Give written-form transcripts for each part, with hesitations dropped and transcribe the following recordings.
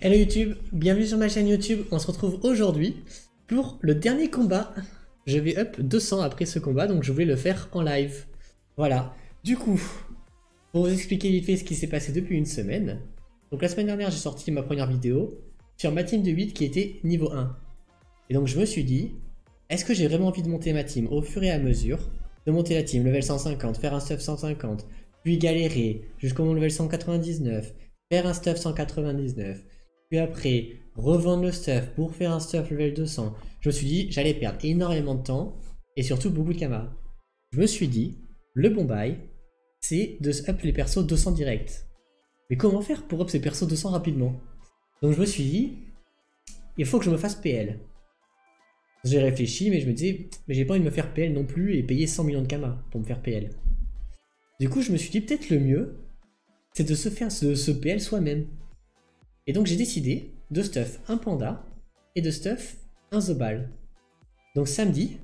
Hello YouTube, bienvenue sur ma chaîne YouTube. On se retrouve aujourd'hui pour le dernier combat. Je vais up 200 après ce combat, donc je voulais le faire en live. Voilà. Du coup, pour vous expliquer vite fait ce qui s'est passé depuis une semaine. Donc la semaine dernière, j'ai sorti ma première vidéo sur ma team de 8 qui était niveau 1. Et donc je me suis dit, est-ce que j'ai vraiment envie de monter ma team au fur et à mesure, de monter la team level 150, faire un stuff 150, puis galérer jusqu'au mon level 199, faire un stuff 199, puis après revendre le stuff pour faire un stuff level 200. Je me suis dit, j'allais perdre énormément de temps et surtout beaucoup de camas. Je me suis dit, le bon bail, c'est de up les persos 200 direct. Mais comment faire pour up ces persos 200 rapidement? Donc je me suis dit, il faut que je me fasse PL. J'ai réfléchi, mais je me disais, mais j'ai pas envie de me faire PL non plus et payer 100 millions de kamas pour me faire PL. Du coup, je me suis dit, peut-être le mieux, c'est de se faire ce PL soi-même. Et donc, j'ai décidé de stuff un panda et de stuff un Zobal. Donc, samedi,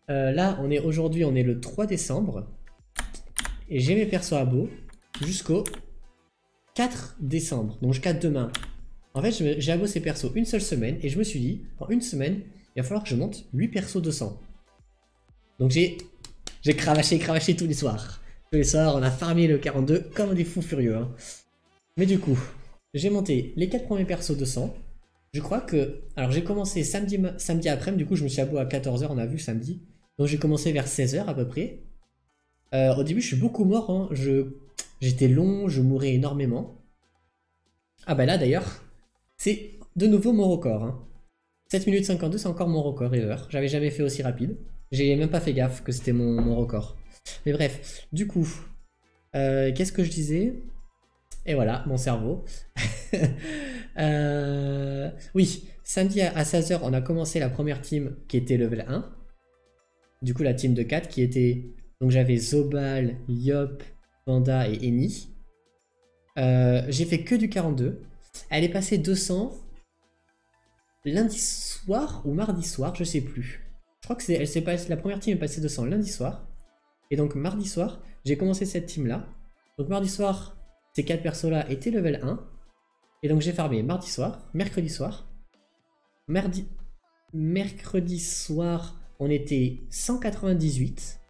là, aujourd'hui, on est le 3 décembre. Et j'ai mes persos à beau jusqu'au 4 décembre, donc jusqu'à demain. En fait, j'ai abo ces persos une seule semaine et je me suis dit, en une semaine, il va falloir que je monte 8 persos 200. Donc j'ai cravaché tous les soirs. Tous les soirs, on a farmé le 42 comme des fous furieux. Hein. Mais du coup, j'ai monté les 4 premiers persos 200. Je crois que... Alors j'ai commencé samedi après-midi, du coup je me suis abo à 14 h, on a vu samedi. Donc j'ai commencé vers 16 h à peu près. Au début je suis beaucoup mort, hein. J'étais long, je mourais énormément. Ah bah là d'ailleurs, c'est de nouveau mon record. Hein. 7 minutes 52, c'est encore mon record ever. J'avais jamais fait aussi rapide. J'ai même pas fait gaffe que c'était mon record. Mais bref, du coup, qu'est-ce que je disais? Et voilà, mon cerveau. Oui, samedi à 16 h, on a commencé la première team qui était level 1. Du coup, la team de 4 qui était... Donc j'avais Zobal, Yop, Panda et Eni. J'ai fait que du 42. Elle est passée 200 lundi soir ou mardi soir, je sais plus. Je crois que la première team est passée 200 lundi soir. Et donc mardi soir, j'ai commencé cette team là. Donc mardi soir, ces 4 persos là étaient level 1. Et donc j'ai farmé mardi soir, mercredi soir. Mercredi soir, on était 198.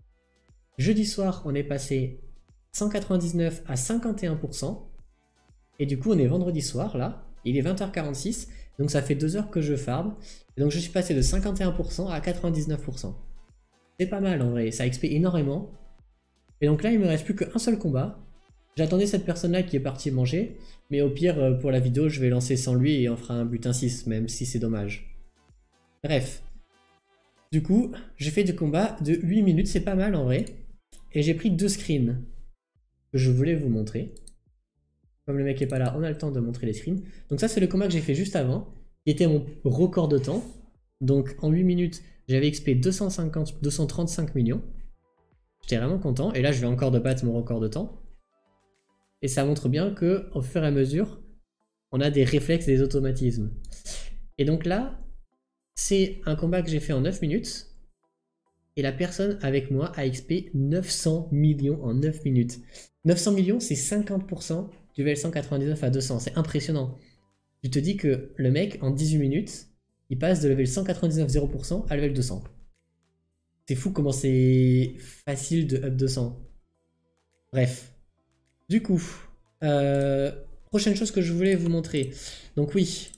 Jeudi soir, on est passé 199 à 51%. Et du coup, on est vendredi soir là. Il est 20 h 46. Donc ça fait 2 heures que je farm. Et donc je suis passé de 51% à 99%. C'est pas mal en vrai, ça XP énormément. Et donc là, il me reste plus qu'un seul combat. J'attendais cette personne-là qui est partie manger. Mais au pire, pour la vidéo, je vais lancer sans lui et on fera un butin 6, même si c'est dommage. Bref. Du coup, j'ai fait du combat de 8 minutes, c'est pas mal en vrai. Et j'ai pris 2 screens que je voulais vous montrer. Comme le mec est pas là, on a le temps de montrer les screens. Donc ça, c'est le combat que j'ai fait juste avant, qui était mon record de temps. Donc en 8 minutes, j'avais XP 235 millions. J'étais vraiment content. Et là, je vais encore de battre mon record de temps. Et ça montre bien que au fur et à mesure, on a des réflexes et des automatismes. Et donc là, c'est un combat que j'ai fait en 9 minutes. Et la personne avec moi a XP 900 millions en 9 minutes. 900 millions, c'est 50% du level 199 à 200. C'est impressionnant. Tu te dis que le mec, en 18 minutes, il passe de level 199 0% à level 200. C'est fou comment c'est facile de up 200. Bref. Du coup, prochaine chose que je voulais vous montrer. Donc oui,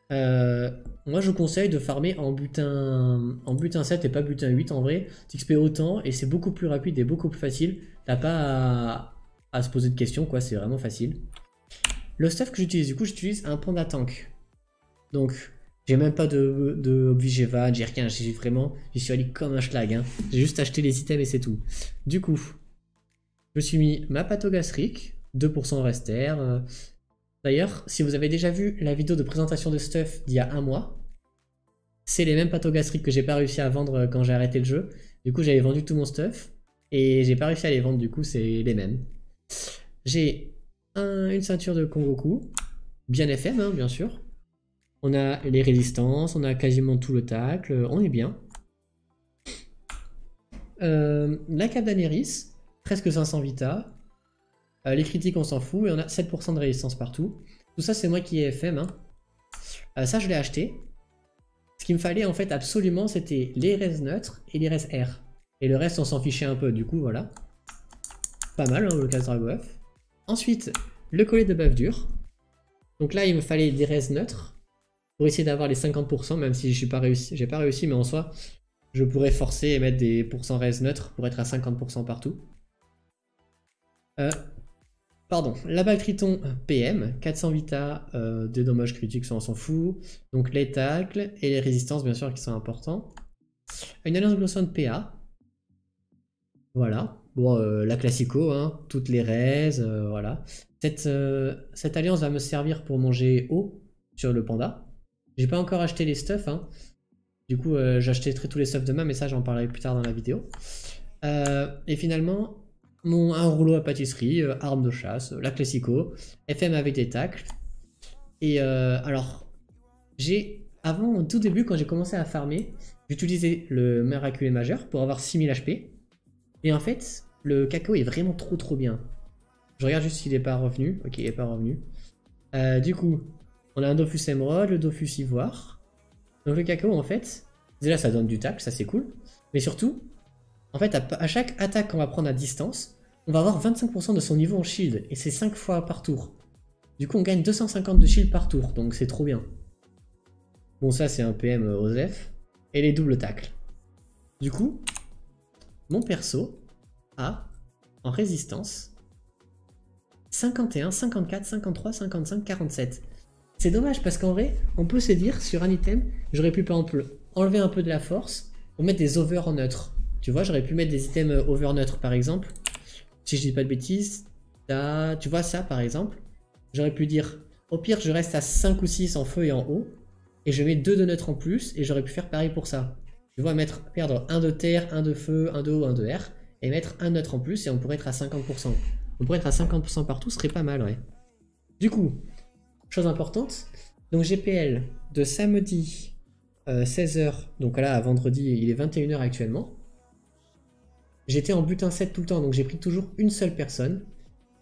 moi je vous conseille de farmer en butin 7 et pas butin 8 en vrai. Tu XP autant et c'est beaucoup plus rapide et beaucoup plus facile. T'as pas à se poser de questions quoi, c'est vraiment facile. Le stuff que j'utilise, du coup j'utilise un panda tank. Donc j'ai même pas de Obvigevan, j'ai rien, j'y suis allé comme un schlag. Hein. J'ai juste acheté les items et c'est tout. Du coup, je me suis mis ma patogastrique, 2% rester. D'ailleurs, si vous avez déjà vu la vidéo de présentation de stuff d'il y a un mois, c'est les mêmes patogastriques que j'ai pas réussi à vendre quand j'ai arrêté le jeu. Du coup, j'avais vendu tout mon stuff et j'ai pas réussi à les vendre, du coup, c'est les mêmes. J'ai une ceinture de Kongoku, bien FM, hein, bien sûr. On a les résistances, on a quasiment tout le tacle, on est bien. La cape d'Aneris, presque 500 vita. Les critiques, on s'en fout, et on a 7% de résistance partout. Tout ça, c'est moi qui ai FM. Hein. Ça, je l'ai acheté. Ce qu'il me fallait, en fait, absolument, c'était les res neutres et les res R. Et le reste, on s'en fichait un peu. Du coup, voilà. Pas mal, hein, le casse Dragof. Ensuite, le collet de bœuf dur. Donc là, il me fallait des res neutres pour essayer d'avoir les 50%, même si j'ai pas réussi, mais en soi, je pourrais forcer et mettre des pourcents res neutres pour être à 50% partout. Pardon, la balle Triton PM, 400 vita, des dommages critiques, ça on s'en fout. Donc les tacles et les résistances, bien sûr, qui sont importants. Une alliance Glosson PA. Voilà. Bon, la classico, hein, toutes les raises, voilà. Cette alliance va me servir pour manger haut sur le panda. J'ai pas encore acheté les stuffs, hein. Du coup, j'achèterai tous les stuffs demain, mais ça, j'en parlerai plus tard dans la vidéo. Et finalement, un rouleau à pâtisserie, arme de chasse, la classico, FM avec des tacles. Et alors, avant, au tout début, quand j'ai commencé à farmer, j'utilisais le miraculé majeur pour avoir 6000 HP. Et en fait, le cacao est vraiment trop bien. Je regarde juste s'il n'est pas revenu. Ok, il n'est pas revenu. Du coup, on a un Dofus émeraude, le Dofus ivoire. Donc le cacao, en fait, déjà ça donne du tacle, ça c'est cool. Mais surtout, en fait, à chaque attaque qu'on va prendre à distance, on va avoir 25% de son niveau en shield. Et c'est 5 fois par tour. Du coup, on gagne 250 de shield par tour. Donc c'est trop bien. Bon, ça c'est un PM Osef. Et les doubles tacles. Du coup, mon perso a, en résistance, 51, 54, 53, 55, 47. C'est dommage parce qu'en vrai, on peut se dire sur un item, j'aurais pu par exemple enlever un peu de la force pour mettre des over en neutre. Tu vois, j'aurais pu mettre des items over neutre par exemple. Si je dis pas de bêtises, tu vois ça par exemple. J'aurais pu dire, au pire, je reste à 5 ou 6 en feu et en haut. Et je mets 2 de neutre en plus et j'aurais pu faire pareil pour ça. Tu vois, perdre 1 de terre, 1 de feu, 1 de eau, 1 de air. Et mettre un neutre en plus et on pourrait être à 50%. On pourrait être à 50% partout, ce serait pas mal, ouais. Du coup, chose importante, donc GPL de samedi 16h, donc là à vendredi, il est 21h actuellement. J'étais en butin 7 tout le temps, donc j'ai pris toujours une seule personne.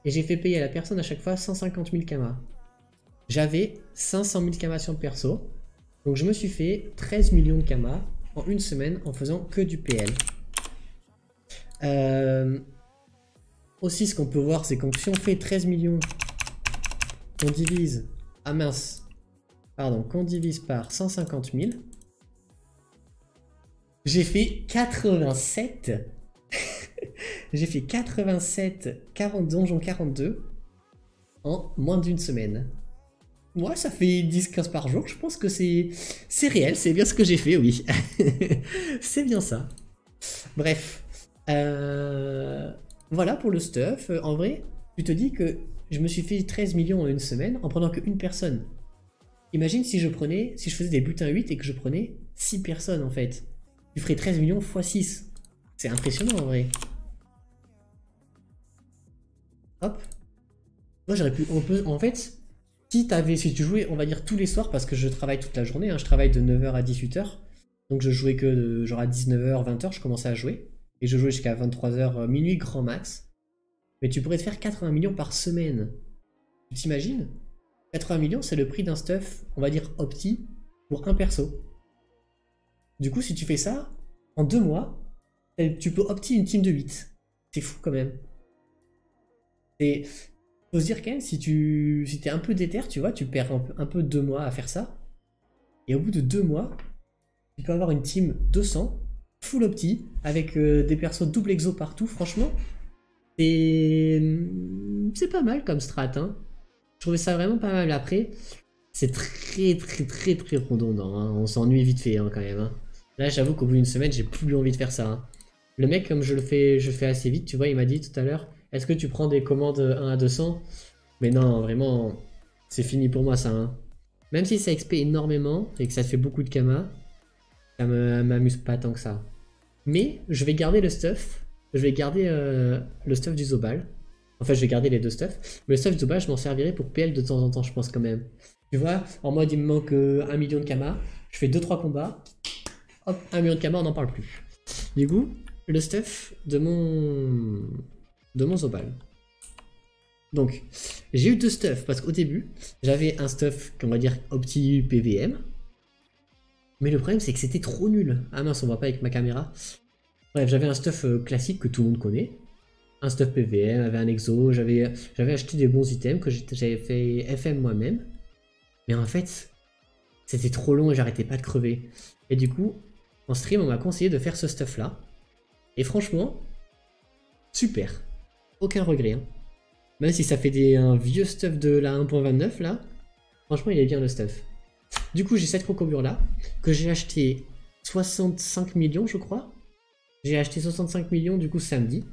Et j'ai fait payer à la personne à chaque fois 150 000 kamas. J'avais 500 000 kamas sur le perso. Donc je me suis fait 13 millions de kamas en une semaine en faisant que du PL. Aussi, ce qu'on peut voir, c'est que si on fait 13 millions, qu'on divise... Ah mince. Pardon, qu'on divise par 150 000. J'ai fait 87. J'ai fait 87 40 donjons 42 en moins d'une semaine. Moi, ça fait 10-15 par jour. Je pense que c'est réel. C'est bien ce que j'ai fait, oui. C'est bien ça. Bref. Voilà pour le stuff. En vrai, tu te dis que je me suis fait 13 millions en une semaine en prenant qu'une personne. Imagine si je faisais des butins 8 et que je prenais 6 personnes en fait. Tu ferais 13 millions x 6. C'est impressionnant en vrai. Hop. Moi j'aurais pu... En fait, si tu jouais, on va dire tous les soirs, parce que je travaille toute la journée, hein, je travaille de 9h à 18h. Donc je jouais que genre à 19h, 20h, je commençais à jouer. Et je jouais jusqu'à 23h, minuit grand max. Mais tu pourrais te faire 80 millions par semaine. Tu t'imagines? 80 millions, c'est le prix d'un stuff, on va dire opti, pour un perso. Du coup, si tu fais ça, en 2 mois, tu peux opti une team de 8. C'est fou quand même. Et faut se dire quand même, si t'es un peu déter, tu vois, tu perds un peu 2 mois à faire ça. Et au bout de 2 mois, tu peux avoir une team 200, full opti, avec des persos double exo partout, franchement. C'est pas mal comme strat, hein. Je trouvais ça vraiment pas mal. Après, c'est très redondant, hein. On s'ennuie vite fait, hein, quand même, hein. Là, j'avoue qu'au bout d'une semaine, j'ai plus envie de faire ça, hein. Le mec, comme je fais assez vite, tu vois, il m'a dit tout à l'heure, est-ce que tu prends des commandes 1 à 200? Mais non, vraiment, c'est fini pour moi ça, hein. Même si ça XP énormément et que ça te fait beaucoup de kamas, ça m'amuse pas tant que ça. Mais je vais garder le stuff. Je vais garder le stuff du Zobal. En fait, je vais garder les 2 stuffs. Mais le stuff du Zobal, je m'en servirai pour PL de temps en temps, je pense quand même. Tu vois, en mode il me manque 1 million de kamas. Je fais 2-3 combats. Hop, 1 million de kamas, on n'en parle plus. Du coup, le stuff de mon Zobal. Donc, j'ai eu deux stuffs, parce qu'au début, j'avais un stuff, qu'on va dire, Opti PVM. Mais le problème, c'est que c'était trop nul. Ah mince, on voit pas avec ma caméra. Bref, j'avais un stuff classique que tout le monde connaît. Un stuff PVM, avait un exo, j'avais acheté des bons items que j'avais fait FM moi-même. Mais en fait, c'était trop long et j'arrêtais pas de crever. Et du coup, en stream, on m'a conseillé de faire ce stuff-là. Et franchement, super. Aucun regret. Hein. Même si ça fait un vieux stuff de la 1.29 là, franchement il est bien le stuff. Du coup j'ai cette crocobure là, que j'ai acheté 65 millions je crois. J'ai acheté 65 millions du coup samedi.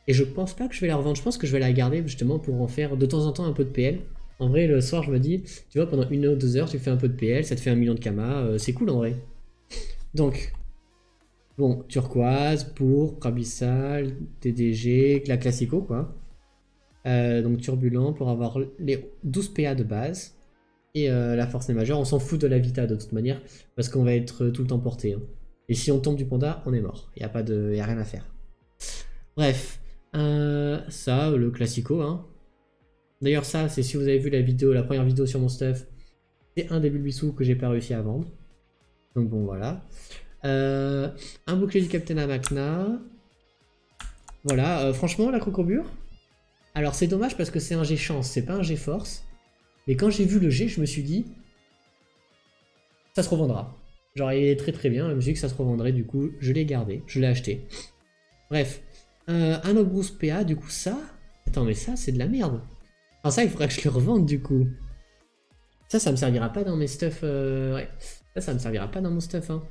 Et je pense pas que je vais la revendre, je pense que je vais la garder justement pour en faire de temps en temps un peu de PL. En vrai le soir je me dis, tu vois pendant 1 ou 2 heures tu fais un peu de PL, ça te fait 1 million de kama, c'est cool en vrai. Donc, bon, turquoise, pourpre, abyssal, TDG, la classico quoi. Donc turbulent pour avoir les 12 PA de base. Et la force n'est majeure, on s'en fout de la vita de toute manière, parce qu'on va être tout le temps porté. Hein. Et si on tombe du panda, on est mort. Il n'y a rien à faire. Bref, ça, le classico. Hein. D'ailleurs ça, c'est si vous avez vu la vidéo, la première vidéo sur mon stuff, c'est un des bulbissous que j'ai pas réussi à vendre. Donc bon, voilà. Un bouclier du Captain Amakna. Voilà, franchement, la crocobure. Alors c'est dommage parce que c'est un G chance, c'est pas un G force. Mais quand j'ai vu le G, je me suis dit, ça se revendra. Genre il est très très bien, je me suis dit que ça se revendrait, du coup je l'ai gardé, je l'ai acheté. Bref, un Obrousse PA, du coup ça... Attends mais ça c'est de la merde. Enfin ça il faudrait que je le revende du coup. Ça me servira pas dans mes stuff... Ouais, ça me servira pas dans mon stuff. Hein.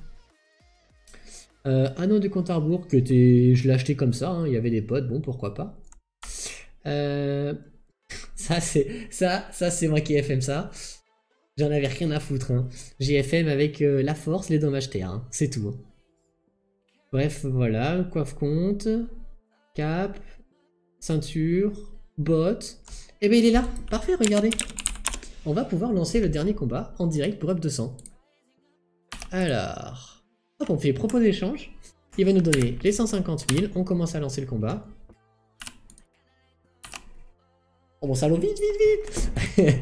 Anneau du compte à rebours, que je l'ai acheté comme ça, hein. Il y avait des potes, bon pourquoi pas. Ça c'est moi qui ai FM ça. J'en avais rien à foutre. Hein. J'ai FM avec la force, les dommages terre. Hein. C'est tout. Hein. Bref, voilà. Coiffe compte. Cap. Ceinture. Botte. Et ben il est là. Parfait, regardez. On va pouvoir lancer le dernier combat en direct pour Up 200. Alors. Hop, on fait propos d'échange. Il va nous donner les 150 000. On commence à lancer le combat. Oh mon salaud, vite, vite, vite.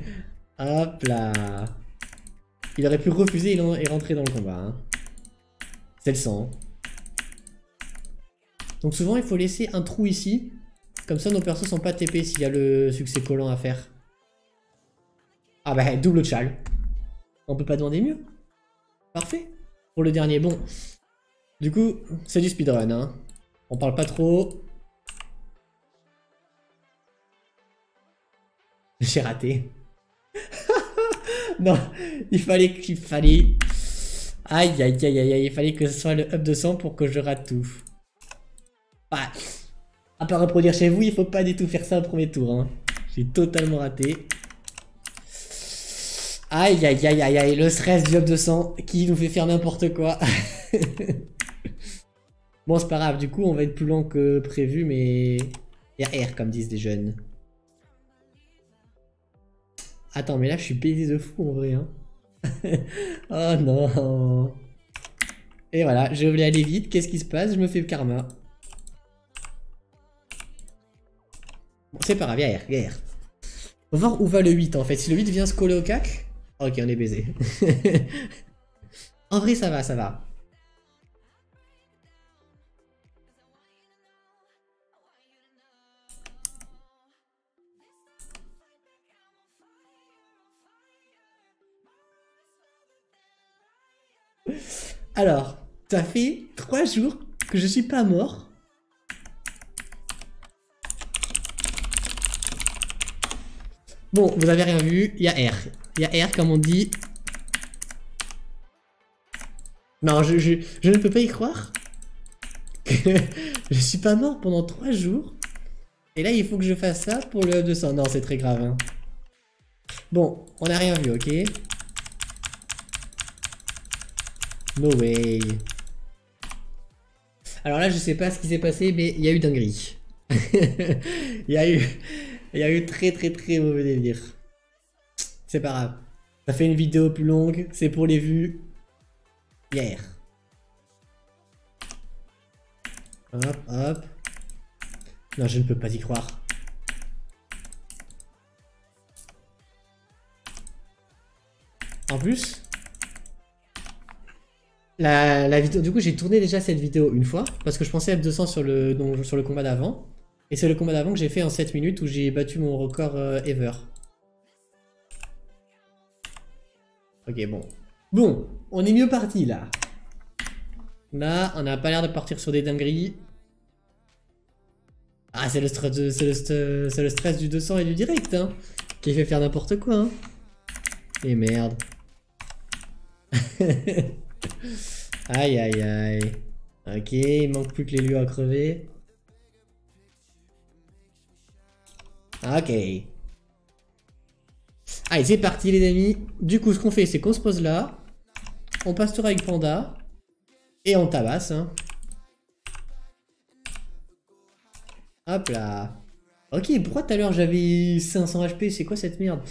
Hop là. Il aurait pu refuser et rentrer dans le combat. Hein. C'est le sang. Donc souvent il faut laisser un trou ici. Comme ça nos persos sont pas TP s'il y a le succès collant à faire. Ah bah double chal. On peut pas demander mieux. Parfait. Pour le dernier, bon. Du coup, c'est du speedrun. Hein. On parle pas trop. J'ai raté. Non, il fallait... Aïe, aïe, aïe, aïe, il fallait que ce soit le up 200 pour que je rate tout. Bah, à part reproduire chez vous, il faut pas du tout faire ça au premier tour. Hein. J'ai totalement raté. Aïe, aïe, aïe, aïe, aïe, le stress du up 200 qui nous fait faire n'importe quoi. Bon, c'est pas grave, du coup, on va être plus lent que prévu, mais... Il y a R, comme disent des jeunes. Attends, mais là, je suis baisé de fou, en vrai. Hein. Oh non. Et voilà, je voulais aller vite. Qu'est-ce qui se passe? Je me fais le karma. Bon, c'est pas grave, il y a R, il y a R. On va voir où va le 8, en fait. Si le 8 vient se coller au cac... Ok, on est baisé. En vrai, ça va, ça va. Alors, ça fait 3 jours que je suis pas mort. Bon, vous avez rien vu, il y a R. Il y a R, comme on dit. Non, je ne peux pas y croire. Que je suis pas mort pendant 3 jours. Et là, il faut que je fasse ça pour le 200. Non, c'est très grave. Hein. Bon, on n'a rien vu, ok? No way. Alors là, je sais pas ce qui s'est passé, mais il y a eu dinguerie. Il y a eu très très très mauvais délire. C'est pas grave. Ça fait une vidéo plus longue, c'est pour les vues. Hier. Hop, hop. Non, je ne peux pas y croire. En plus, la vidéo, du coup j'ai tourné déjà cette vidéo une fois, parce que je pensais F200 sur le combat d'avant. Et c'est le combat d'avant que j'ai fait en 7 minutes où j'ai battu mon record ever. Ok, bon. Bon, on est mieux parti là. Là, on n'a pas l'air de partir sur des dingueries. Ah, c'est le stress du 200 et du direct, hein, qui fait faire n'importe quoi, hein. Et merde. Aïe, aïe, aïe. Ok, il manque plus que les lieux à crever. Ok. Allez, c'est parti les amis. Du coup, ce qu'on fait, c'est qu'on se pose là. On passe tour avec Panda. Et on tabasse, hein. Hop là. Ok, pourquoi tout à l'heure j'avais 500 HP? C'est quoi cette merde?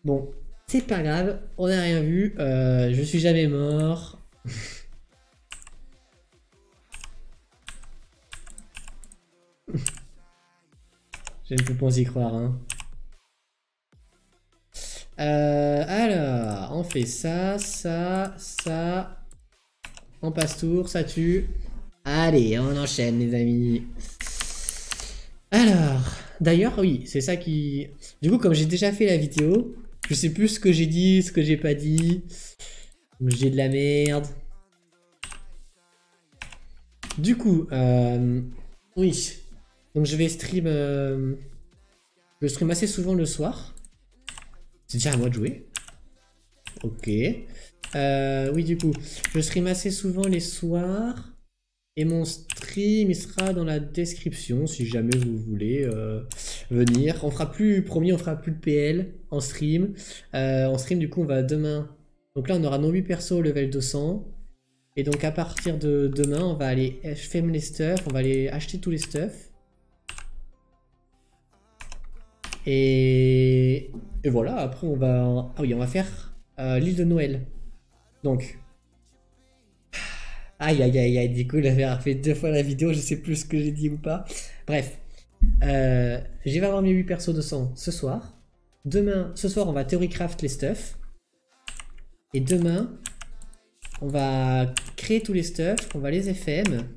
Bon, c'est pas grave. On n'a rien vu. Je suis jamais mort. Je ne peux pas y croire, hein. Alors, on fait ça, ça, ça. On passe tour, ça tue. Allez, on enchaîne les amis. Alors, d'ailleurs, oui, c'est ça qui... Du coup, comme j'ai déjà fait la vidéo, je sais plus ce que j'ai dit, ce que j'ai pas dit. J'ai de la merde. Du coup, oui. Donc je vais stream... je stream assez souvent le soir. C'est déjà à moi de jouer. Ok. Oui, du coup, je stream assez souvent les soirs. Et mon stream, il sera dans la description si jamais vous voulez venir. On fera plus, promis, on fera plus de PL en stream. En stream, du coup, on va demain. Donc là, on aura nos 8 persos au level 200. Et donc, à partir de demain, on va aller faire les stuffs. On va aller acheter tous les stuffs. Et voilà, après, on va. Ah oui, on va faire l'île de Noël. Donc. Aïe aïe aïe aïe, du coup, j'avais fait 2 fois la vidéo, je sais plus ce que j'ai dit ou pas. Bref. Je vais avoir mes 8 persos de sang ce soir. Demain, ce soir, on va theorycraft les stuffs. Et demain, on va créer tous les stuffs, on va les FM.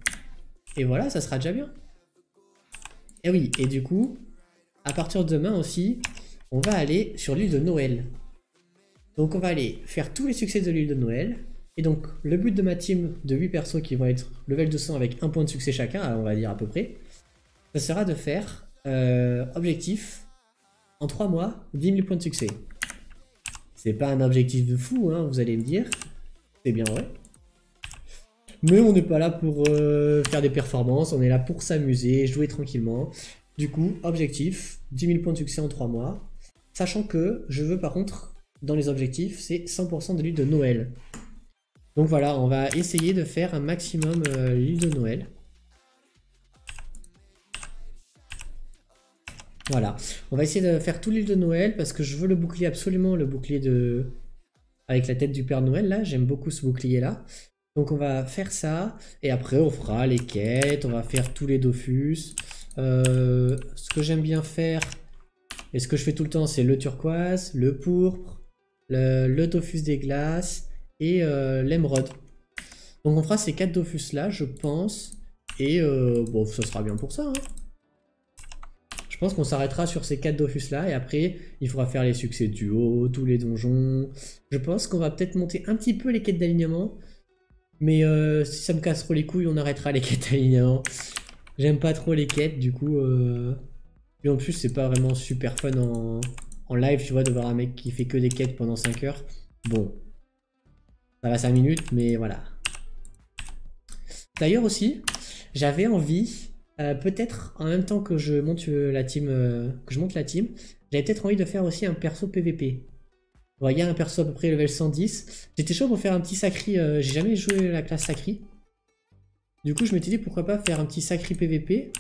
Et voilà, ça sera déjà bien. Et oui, et du coup, à partir de demain aussi, on va aller sur l'île de Noël. Donc on va aller faire tous les succès de l'île de Noël. Et donc, le but de ma team de 8 persos qui vont être level 200 avec 1 point de succès chacun, on va dire à peu près, ça sera de faire objectif en 3 mois, 10 000 points de succès. C'est pas un objectif de fou, hein, vous allez me dire. C'est bien vrai. Mais on n'est pas là pour faire des performances, on est là pour s'amuser, jouer tranquillement. Du coup, objectif, 10 000 points de succès en 3 mois. Sachant que je veux par contre, dans les objectifs, c'est 100% de l'île de Noël. Donc voilà, on va essayer de faire un maximum l'île de Noël. Voilà, on va essayer de faire tout l'île de Noël parce que je veux le bouclier absolument, le bouclier de... avec la tête du Père Noël là, j'aime beaucoup ce bouclier là. Donc on va faire ça, et après on fera les quêtes, on va faire tous les Dofus. Ce que j'aime bien faire, et ce que je fais tout le temps, c'est le turquoise, le pourpre, le Dofus des glaces, et l'émeraude. Donc on fera ces 4 Dofus là, je pense. Et bon, ça sera bien pour ça. Hein. Je pense qu'on s'arrêtera sur ces 4 Dofus là. Et après, il faudra faire les succès duo, tous les donjons. Je pense qu'on va peut-être monter un petit peu les quêtes d'alignement. Mais si ça me casse trop les couilles, on arrêtera les quêtes d'alignement. J'aime pas trop les quêtes, du coup. Et en plus, c'est pas vraiment super fun en live, tu vois, de voir un mec qui fait que des quêtes pendant 5 heures. Bon. Ça va 5 minutes, mais voilà. D'ailleurs aussi, j'avais envie, peut-être en même temps que je monte la team, j'avais peut-être envie de faire aussi un perso PVP. Bon, il y a un perso à peu près level 110. J'étais chaud pour faire un petit sacri, j'ai jamais joué la classe sacri. Du coup, je m'étais dit pourquoi pas faire un petit sacri PVP.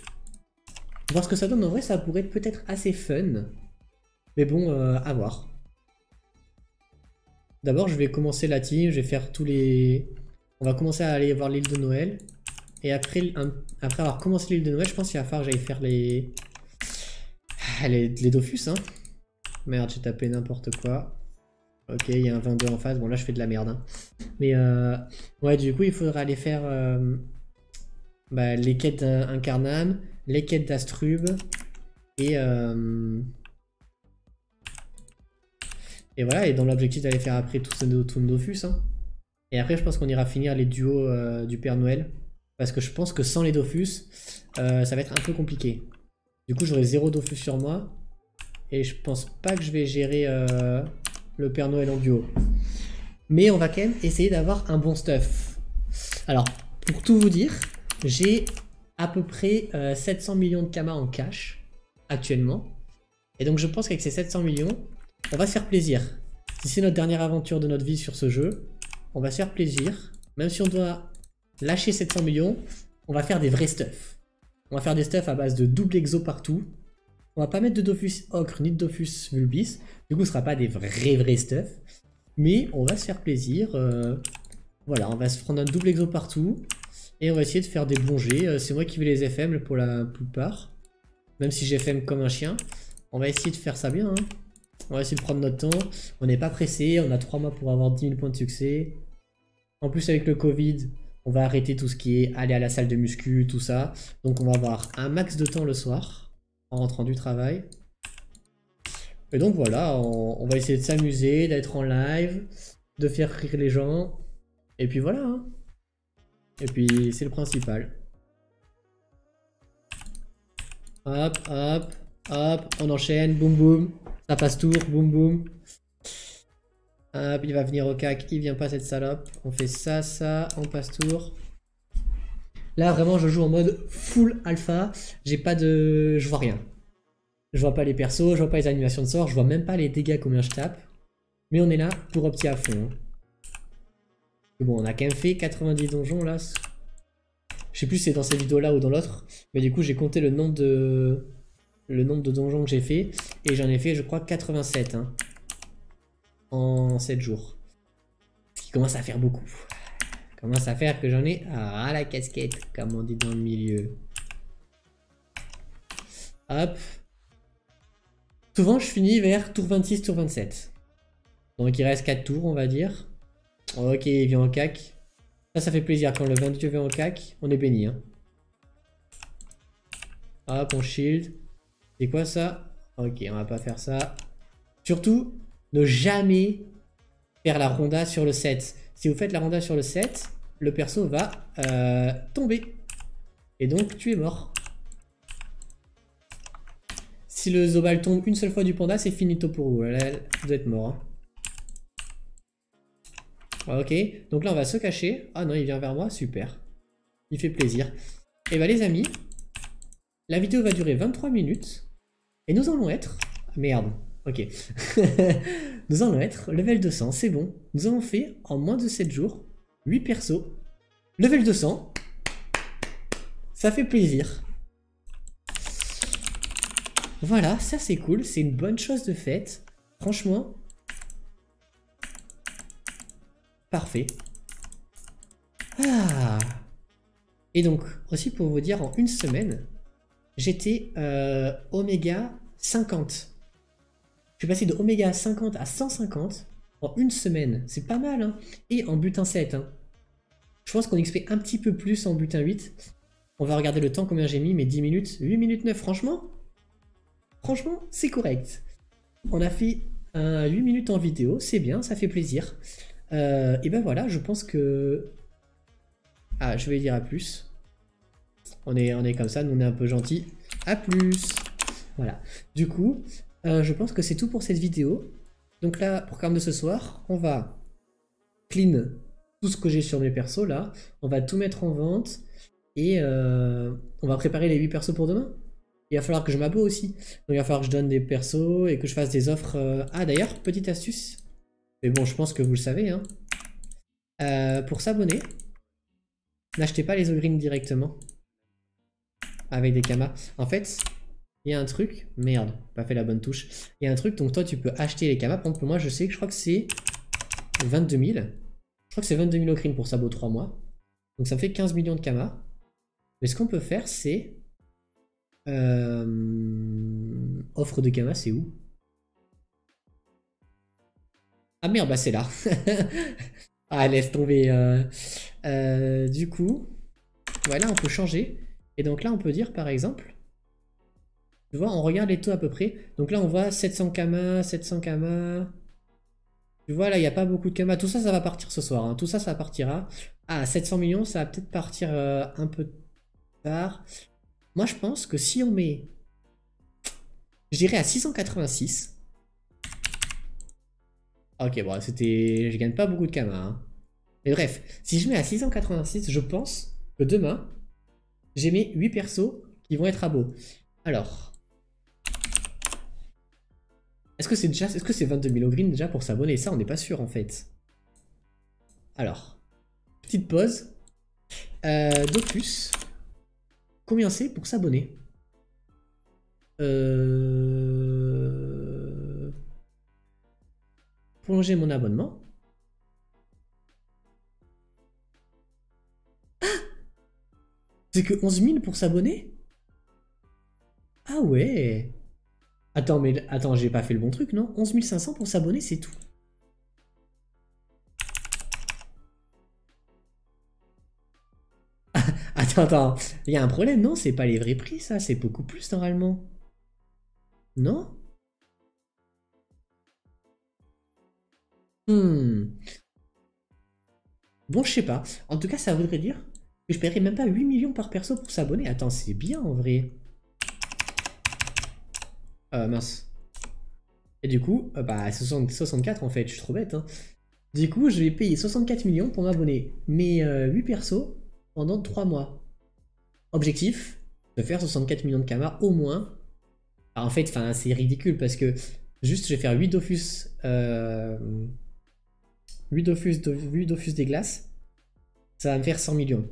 Voir ce que ça donne, en vrai, ça pourrait être peut-être assez fun. Mais bon, à voir. D'abord, je vais commencer la team, je vais faire tous les... On va commencer à aller voir l'île de Noël. Et après avoir commencé l'île de Noël, je pense qu'il va falloir que j'aille faire les Dofus, hein. Merde, j'ai tapé n'importe quoi. Ok, il y a un 22 en face. Bon, là, je fais de la merde. Hein. Mais ouais, du coup, il faudra aller faire bah, les quêtes d'Incarnam, les quêtes d'Astrub et, et voilà. Et dans l'objectif d'aller faire après tout le Dofus. Hein. Et après, je pense qu'on ira finir les duos du Père Noël. Parce que je pense que sans les Dofus, ça va être un peu compliqué. Du coup, j'aurai 0 Dofus sur moi. Et je pense pas que je vais gérer le Père Noël en duo. Mais on va quand même essayer d'avoir un bon stuff. Alors, pour tout vous dire, j'ai à peu près 700 millions de Kama en cash actuellement. Et donc je pense qu'avec ces 700 millions, on va se faire plaisir. Si c'est notre dernière aventure de notre vie sur ce jeu, on va se faire plaisir. Même si on doit lâcher 700 millions, on va faire des vrais stuff. On va faire des stuff à base de double exo partout. On va pas mettre de Dofus Ocre ni de Dofus Vulpis. Du coup, ce sera pas des vrais stuff. Mais on va se faire plaisir. Voilà, on va se prendre un double exo partout. Et on va essayer de faire des bons jets. C'est moi qui vais les FM pour la plupart. Même si j'ai FM comme un chien. On va essayer de faire ça bien. Hein. On va essayer de prendre notre temps. On n'est pas pressé. On a 3 mois pour avoir 10 000 points de succès. En plus, avec le Covid, on va arrêter tout ce qui est aller à la salle de muscu, tout ça. Donc on va avoir un max de temps le soir. En rentrant du travail. Et donc voilà, on va essayer de s'amuser, d'être en live, de faire rire les gens. Et puis voilà. Hein. Et puis c'est le principal. Hop, hop, hop, on enchaîne, boum boum. Ça passe tour, boum boum. Hop, il va venir au cac, il vient pas cette salope. On fait ça, ça, on passe tour. Là vraiment je joue en mode full alpha. J'ai pas de... Je vois rien. Je vois pas les persos, je vois pas les animations de sort, je vois même pas les dégâts combien je tape. Mais on est là pour opti à fond. Bon, on a quand même fait 90 donjons là. Je sais plus si c'est dans cette vidéo là ou dans l'autre. Mais du coup j'ai compté le nombre de donjons que j'ai fait. Et j'en ai fait je crois 87 hein, en 7 jours. Ce qui commence à faire beaucoup. Commence à faire que j'en ai à la casquette, comme on dit dans le milieu. Hop. Souvent je finis vers tour 26, tour 27. Donc il reste 4 tours on va dire. Ok, il vient en cac. Ça fait plaisir quand le 22 vient en cac. On est béni. Hein. Hop, on shield. C'est quoi ça? Ok, on va pas faire ça. Surtout, ne jamais faire la ronda sur le 7. Si vous faites la ronda sur le 7, le perso va tomber. Et donc, tu es mort. Si le Zobal tombe une seule fois du panda, c'est finito pour vous. Là, vous êtes mort. Hein. Ok, donc là, on va se cacher. Ah non, il vient vers moi, super. Il fait plaisir. Et bah les amis, la vidéo va durer 23 minutes. Et nous allons être... Merde, ok. Nous allons être level 200, c'est bon. Nous avons fait en moins de 7 jours 8 persos. Level 200. Ça fait plaisir. Voilà, ça c'est cool. C'est une bonne chose de faite. Franchement. Parfait. Ah. Et donc, aussi pour vous dire, en une semaine, j'étais Oméga 50. Je suis passé de Oméga 50 à 150 en une semaine. C'est pas mal, hein. Et en butin 7. Hein. Je pense qu'on XP un petit peu plus en butin 8. On va regarder le temps, combien j'ai mis, mais 10 minutes. 8 minutes 9, franchement, c'est correct. On a fait 8 minutes en vidéo, c'est bien, ça fait plaisir. Et ben voilà, je pense que... Ah, je vais dire à plus. On est comme ça, nous on est un peu gentils. À plus. Voilà. Du coup, je pense que c'est tout pour cette vidéo. Donc là, programme de ce soir, on va clean tout ce que j'ai sur mes persos là. On va tout mettre en vente. Et on va préparer les 8 persos pour demain. Il va falloir que je m'aboie aussi. Donc il va falloir que je donne des persos et que je fasse des offres. Ah d'ailleurs, petite astuce. Mais bon, je pense que vous le savez. Hein. Pour s'abonner, n'achetez pas les ogrines directement. Avec des kamas. En fait, il y a un truc. Merde, pas fait la bonne touche. Il y a un truc, donc toi tu peux acheter les kamas. Par exemple, pour moi, je sais que je crois que c'est 22 000. Je crois que c'est 22 000 ogrines pour sabot 3 mois. Donc ça me fait 15 millions de kamas. Mais ce qu'on peut faire, c'est... offre de kamas, c'est où? Ah merde, bah c'est là. Ah, laisse tomber. Du coup, voilà, on peut changer. Et donc là, on peut dire par exemple, tu vois, on regarde les taux à peu près. Donc là, on voit 700 kama, 700 kama. Tu vois, là, il n'y a pas beaucoup de kama. Tout ça, ça va partir ce soir, hein. Tout ça, ça partira. Ah, 700 millions, ça va peut-être partir un peu tard. Moi, je pense que si on met... Je dirais à 686. Ok, bon, c'était... Je gagne pas beaucoup de kama, hein. Mais bref, si je mets à 686, je pense que demain, j'ai mes 8 persos qui vont être à beau. Alors, est-ce que c'est déjà, est-ce que c'est 22 000 au green déjà pour s'abonner? Ça, on n'est pas sûr en fait. Alors, petite pause. Dofus, combien c'est pour s'abonner? Prolonger mon abonnement. C'est que 11 000 pour s'abonner? Ah ouais. Attends, mais attends, j'ai pas fait le bon truc, non? 11 500 pour s'abonner, c'est tout. Attends, il y a un problème, non? C'est pas les vrais prix, ça, c'est beaucoup plus normalement. Non? Bon, je sais pas. En tout cas, ça voudrait dire que je paierais même pas 8 millions par perso pour s'abonner. Attends, c'est bien en vrai. Mince. Et du coup, bah 64 en fait, je suis trop bête, hein. Du coup, je vais payer 64 millions pour m'abonner. Mes 8 persos pendant 3 mois. Objectif, de faire 64 millions de Kama au moins. Alors, en fait, c'est ridicule parce que juste je vais faire 8 Dofus. 8 Dofus des glaces. Ça va me faire 100 millions.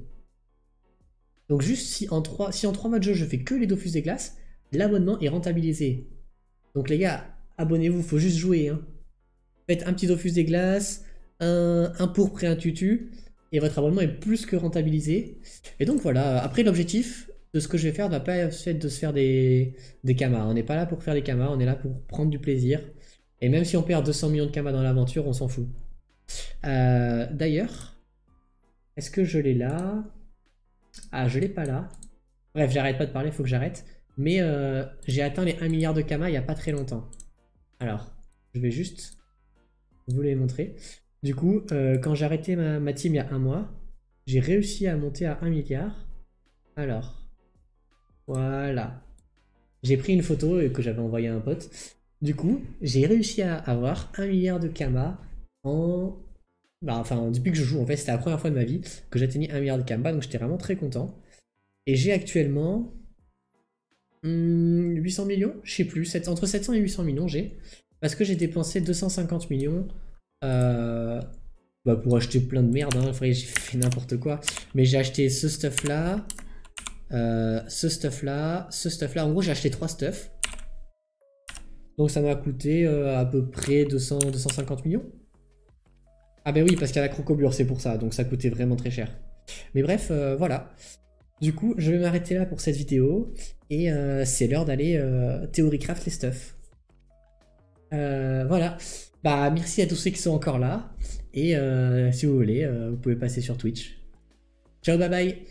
Donc juste si en 3 mois de jeu je fais que les Dofus des glaces, l'abonnement est rentabilisé. Donc les gars, abonnez-vous, faut juste jouer, hein. Faites un petit Dofus des glaces, un pourpre et un tutu, et votre abonnement est plus que rentabilisé. Et donc voilà, après l'objectif de ce que je vais faire ne va pas être de se faire des kamas. On n'est pas là pour faire des kamas, on est là pour prendre du plaisir. Et même si on perd 200 millions de kamas dans l'aventure, on s'en fout. D'ailleurs, est-ce que je l'ai là? Ah, je l'ai pas là. Bref, j'arrête pas de parler, faut que j'arrête. Mais j'ai atteint les 1 milliard de Kama il y a pas très longtemps. Alors, je vais juste vous les montrer. Du coup, quand j'ai arrêté ma team il y a un mois, j'ai réussi à monter à 1 milliard. Alors, voilà. J'ai pris une photo que j'avais envoyée à un pote. Du coup, j'ai réussi à avoir 1 milliard de Kama en... Bah, enfin, depuis que je joue, en fait, c'était la première fois de ma vie que j'atteignais 1 milliard de Kama, donc j'étais vraiment très content. Et j'ai actuellement 800 millions, je sais plus, entre 700 et 800 millions j'ai. Parce que j'ai dépensé 250 millions pour acheter plein de merde, hein. J'ai fait n'importe quoi. Mais j'ai acheté ce stuff là, ce stuff là, ce stuff là. En gros, j'ai acheté 3 stuffs. Donc ça m'a coûté à peu près 250 millions. Ah ben oui, parce qu'il y a la crocobure, c'est pour ça. Donc ça coûtait vraiment très cher. Mais bref, voilà. Du coup, je vais m'arrêter là pour cette vidéo. Et c'est l'heure d'aller théorie-craft les stuff. Voilà. Bah, merci à tous ceux qui sont encore là. Et si vous voulez, vous pouvez passer sur Twitch. Ciao, bye bye.